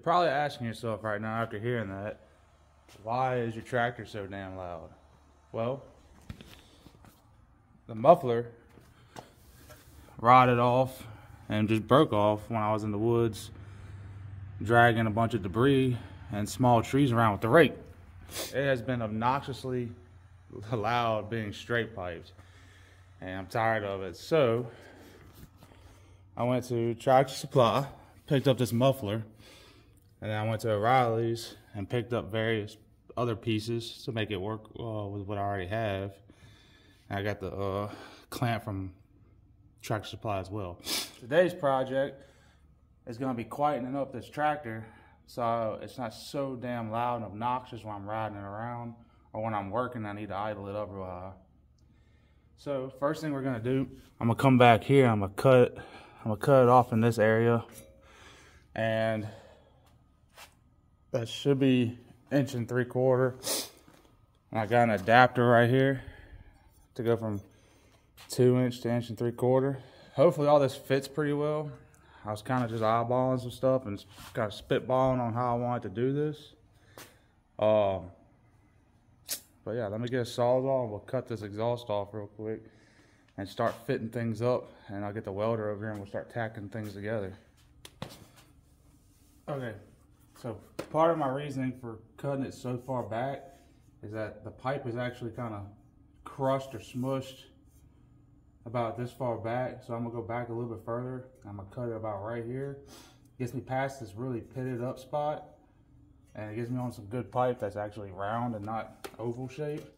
probably asking yourself right now after hearing that, why is your tractor so damn loud? Well, the muffler rotted off and just broke off when I was in the woods dragging a bunch of debris and small trees around with the rake. It has been obnoxiously loud being straight piped, and I'm tired of it. So I went to Tractor Supply, picked up this muffler, and then I went to O'Reilly's and picked up various other pieces to make it work with what I already have. And I got the clamp from Tractor Supply as well. Today's project is going to be quietening up this tractor so it's not so damn loud and obnoxious when I'm riding it around, or when I'm working I need to idle it up real high. So first thing we're going to do, I'm going to come back here, I'm going to cut it off in this area, and that should be 1 3/4 inches. And I got an adapter right here to go from 2 inch to 1 3/4 inches. Hopefully all this fits pretty well. I was kind of just eyeballing some stuff and kind of spitballing on how I wanted to do this. But yeah, let me get a sawzall and we'll cut this exhaust off real quick and start fitting things up, and I'll get the welder over here and we'll start tacking things together. Okay, so part of my reasoning for cutting it so far back is that the pipe is actually kind of crushed or smushed about this far back. So I'm gonna go back a little bit further. I'm gonna cut it about right here. Gets me past this really pitted up spot, and it gets me on some good pipe that's actually round and not oval shaped.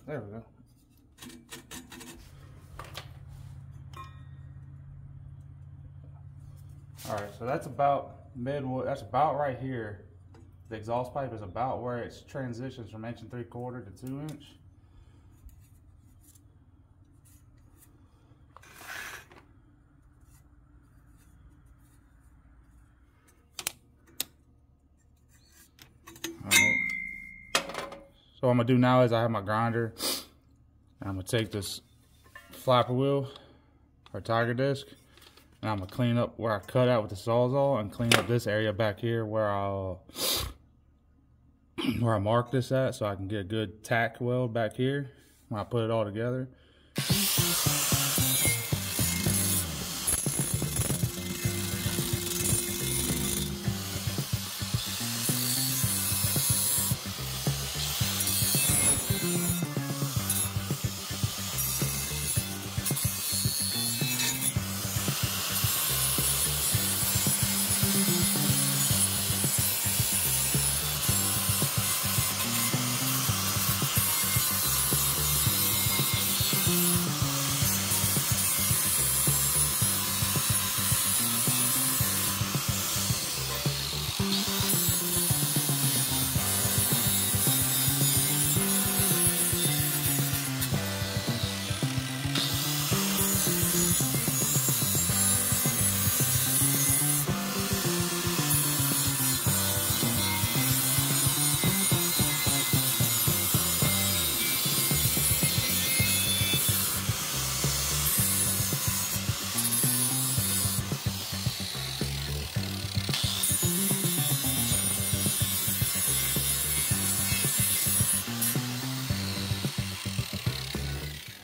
There we go. All right, so that's about midway. That's about right here. The exhaust pipe is about where it transitions from 1 3/4 inches to 2 inch. All right. So what I'm gonna do now is I have my grinder, and I'm gonna take this flapper wheel or tiger disc, and I'm gonna clean up where I cut out with the sawzall and clean up this area back here where I mark this at, so I can get a good tack weld back here when I put it all together.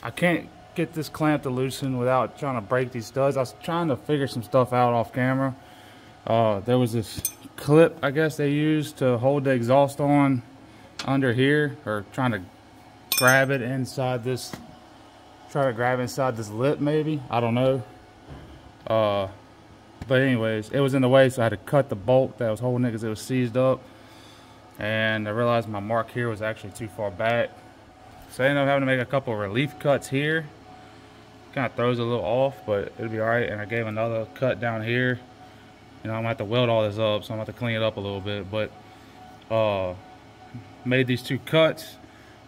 I can't get this clamp to loosen without trying to break these studs. I was trying to figure some stuff out off camera. There was this clip, I guess they used to hold the exhaust on under here, or trying to grab it inside this, lip maybe, I don't know. But anyways, it was in the way, so I had to cut the bolt that was holding it because it was seized up. And I realized my mark here was actually too far back. So I ended up having to make a couple of relief cuts here. Kind of throws it a little off, but it'll be all right. And I gave another cut down here. You know, I'm gonna have to weld all this up, so I'm gonna have to clean it up a little bit. But made these 2 cuts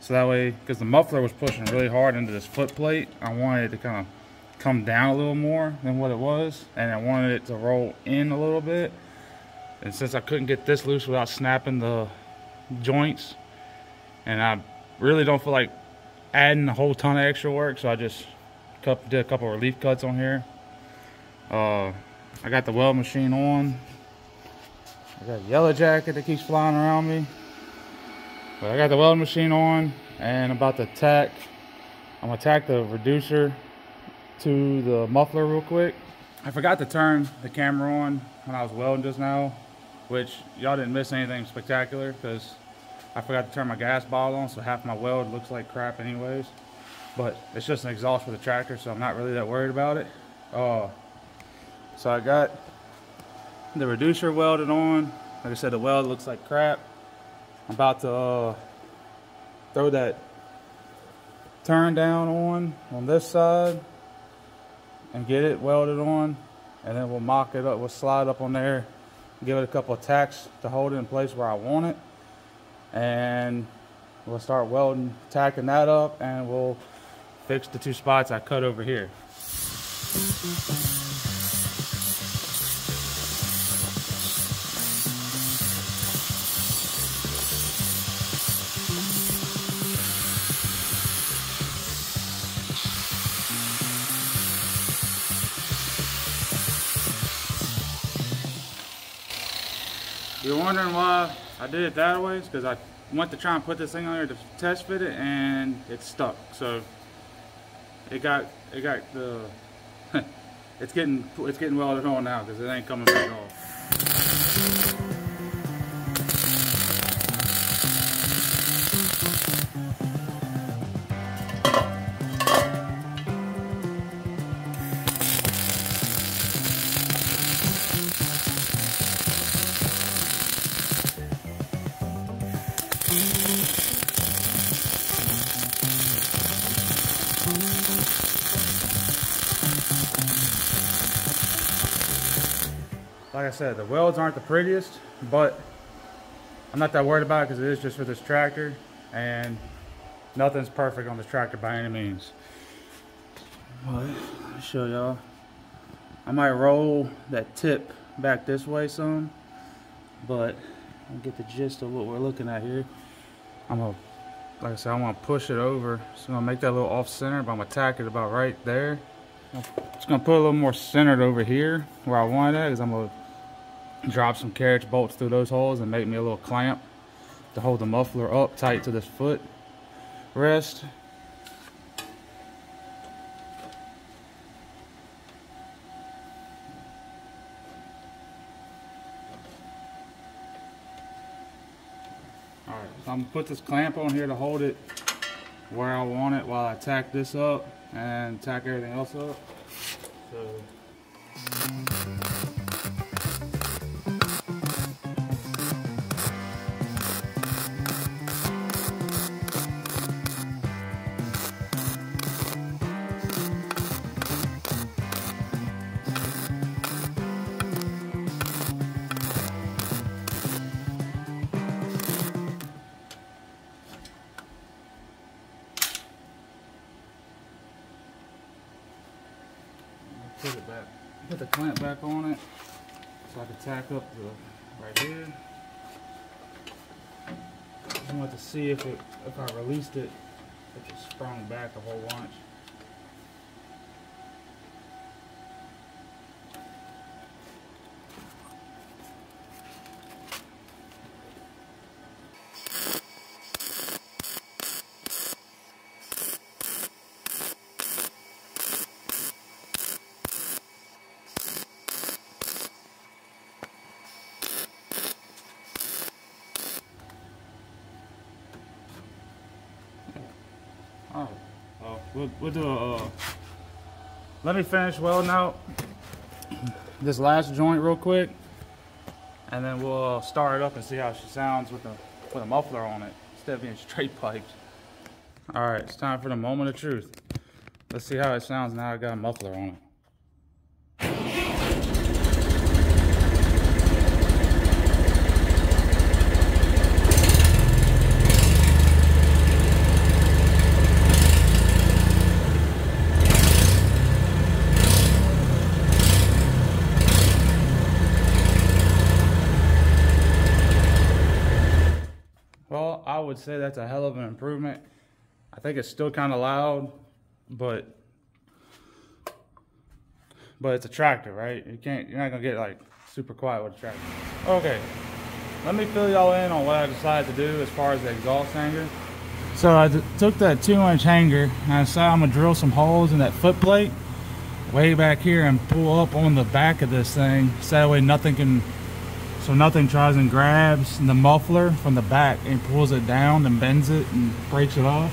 so that way, because the muffler was pushing really hard into this foot plate, I wanted it to kind of come down a little more than what it was, and I wanted it to roll in a little bit. And since I couldn't get this loose without snapping the joints, and I really don't feel like adding a whole ton of extra work, so I just did a couple relief cuts on here. I got the weld machine on. I got a yellow jacket that keeps flying around me. But I got the weld machine on, and I'm about to tack. I'm gonna tack the reducer to the muffler real quick. I forgot to turn the camera on when I was welding just now, which y'all didn't miss anything spectacular because I forgot to turn my gas bottle on, so half my weld looks like crap anyways. But it's just an exhaust for the tractor, so I'm not really that worried about it. So I got the reducer welded on. Like I said, the weld looks like crap. I'm about to throw that turn down on this side and get it welded on, and then we'll mock it up. We'll slide up on there, give it a couple of tacks to hold it in place where I want it, and we'll start welding, tacking that up, and we'll fix the 2 spots I cut over here. You're wondering why I did it that way? It's because I went to try and put this thing on here to test fit it, and it stuck. So it got the it's getting welded on now because it ain't coming back off. Like I said, the welds aren't the prettiest, but I'm not that worried about it because it is just for this tractor, and nothing's perfect on this tractor by any means. Let me show y'all. I might roll that tip back this way some, but I'll get the gist of what we're looking at here. Like I said, I'm gonna push it over. So I'm gonna make that a little off center, but I'm gonna tack it about right there. I'm just gonna put a little more centered over here where I want it at, because I'm gonna drop some carriage bolts through those holes and make me a little clamp to hold the muffler up tight to this foot rest. Alright, so I'm gonna put this clamp on here to hold it where I want it while I tack this up and tack everything else up. Put the clamp back on it so I can tack up right here. I want to see if I released it, if it sprung back a whole bunch. Alright, we'll do a, let me finish welding out this last joint real quick, and then we'll start it up and see how she sounds with a muffler on it, instead of being straight pipes. Alright, it's time for the moment of truth. Let's see how it sounds now I got a muffler on it. say that's a hell of an improvement. I think it's still kind of loud, but it's a tractor, right? You're not gonna get like super quiet with a tractor. Okay, let me fill y'all in on what I decided to do as far as the exhaust hanger. So I took that 2-inch hanger and I decided I'm gonna drill some holes in that foot plate way back here and pull up on the back of this thing, so that way nothing tries and grabs the muffler from the back and pulls it down and bends it and breaks it off.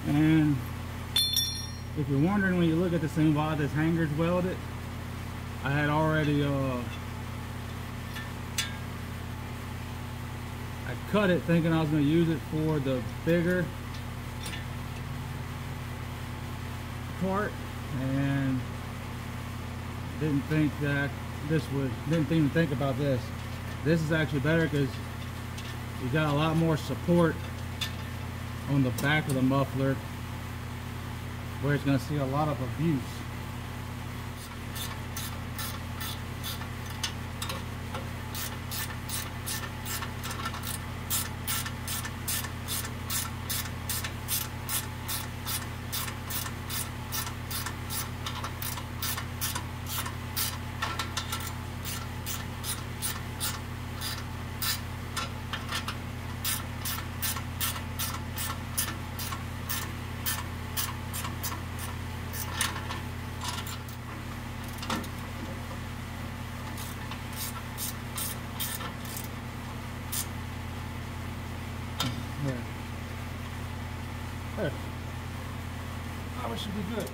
And if you're wondering when you look at this thing why this hanger's welded, I had already I cut it thinking I was going to use it for the bigger part, and didn't think that didn't even think about this. This is actually better because you got a lot more support on the back of the muffler, where it's going to see a lot of abuse. There. Oh, it should be good.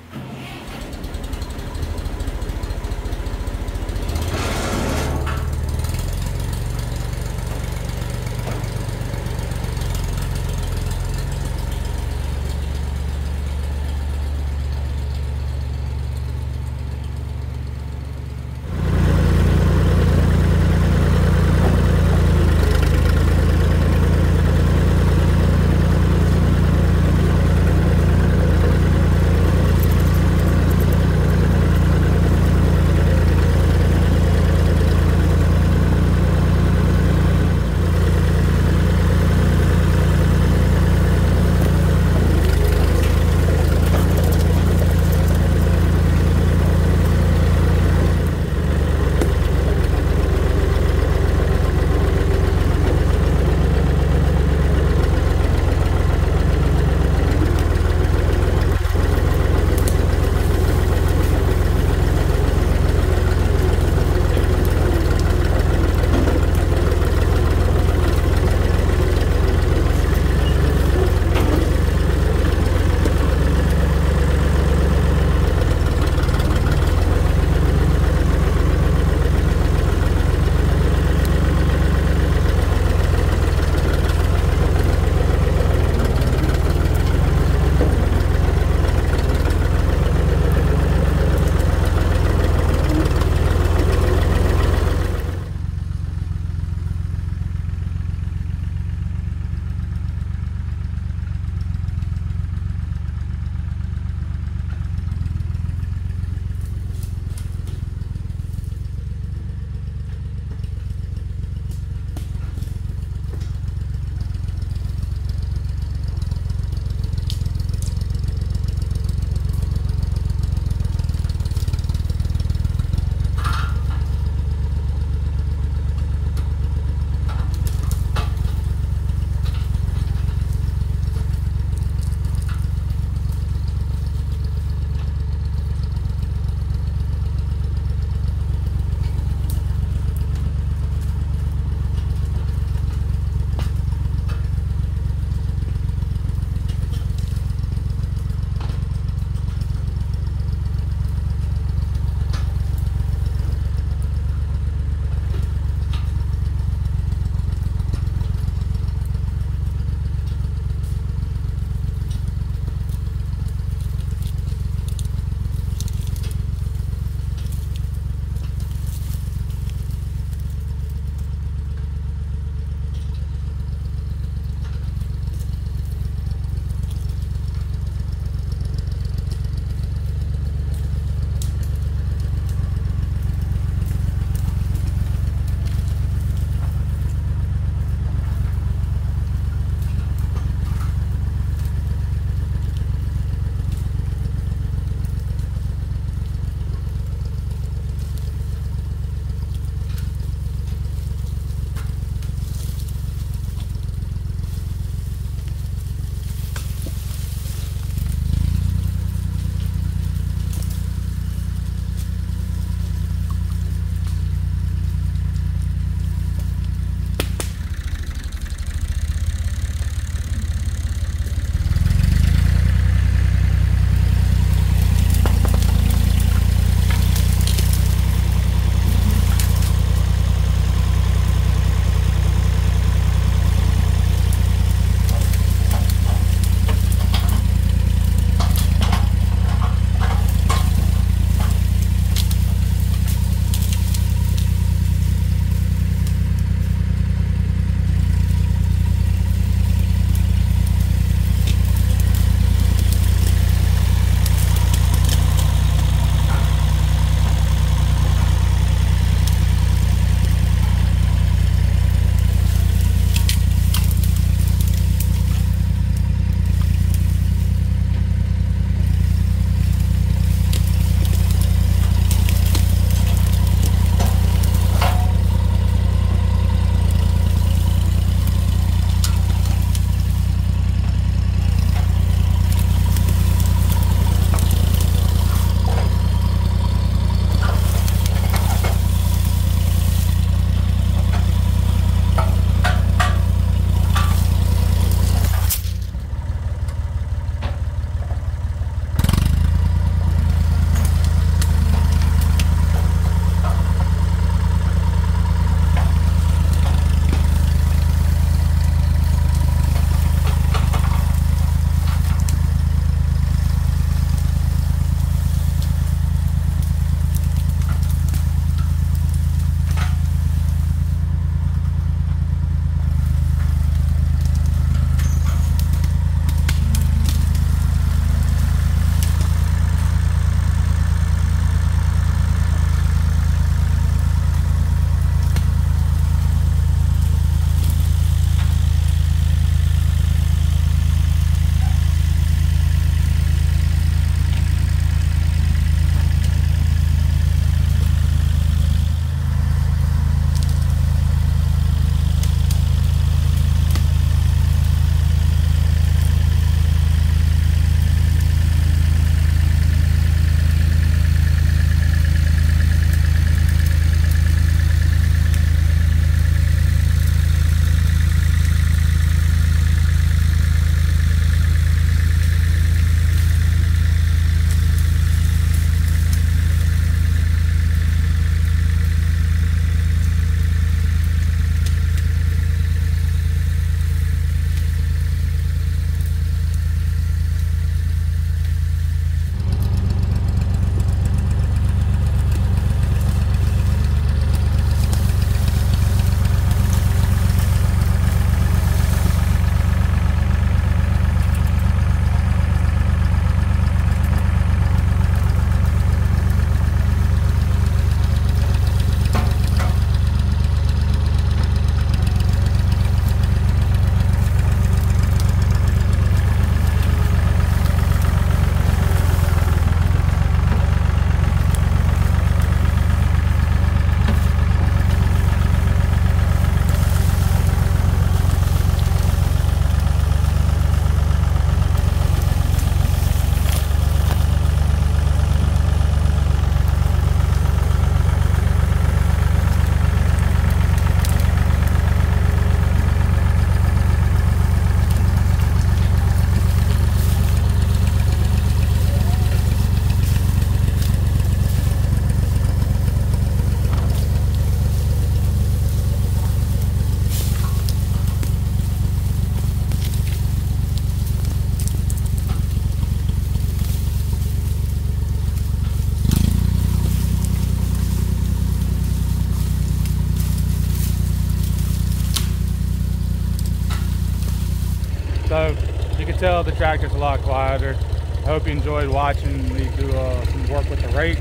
tell the tractor's a lot quieter. I hope you enjoyed watching me do some work with the rake.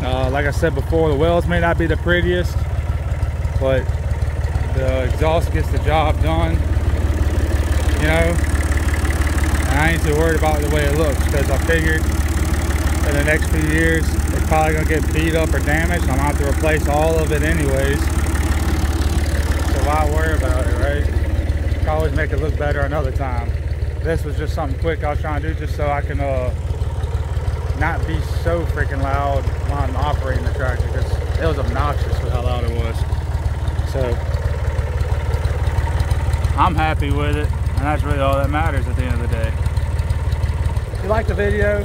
Like I said before, the welds may not be the prettiest, but the exhaust gets the job done, you know. And I ain't too worried about the way it looks, because I figured in the next few years it's probably gonna get beat up or damaged. I'm gonna have to replace all of it anyways, so why worry about it, right? You can always make it look better another time. This was just something quick I was trying to do just so I can not be so freaking loud while I'm operating the tractor, because it was obnoxious with how loud it was. So I'm happy with it, and that's really all that matters at the end of the day. If you like the video,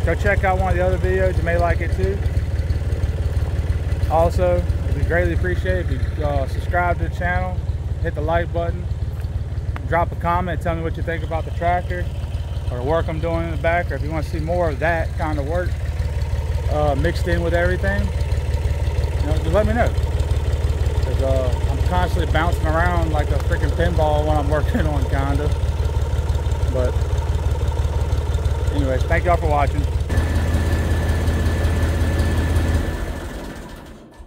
go check out one of the other videos. You may like it too. Also, it'd be greatly appreciated if you subscribe to the channel, hit the like button, drop a comment, tell me what you think about the tractor or the work I'm doing in the back, or if you want to see more of that kind of work mixed in with everything, you know, just let me know. Because I'm constantly bouncing around like a freaking pinball when I'm working on, kinda. But anyways, thank y'all for watching.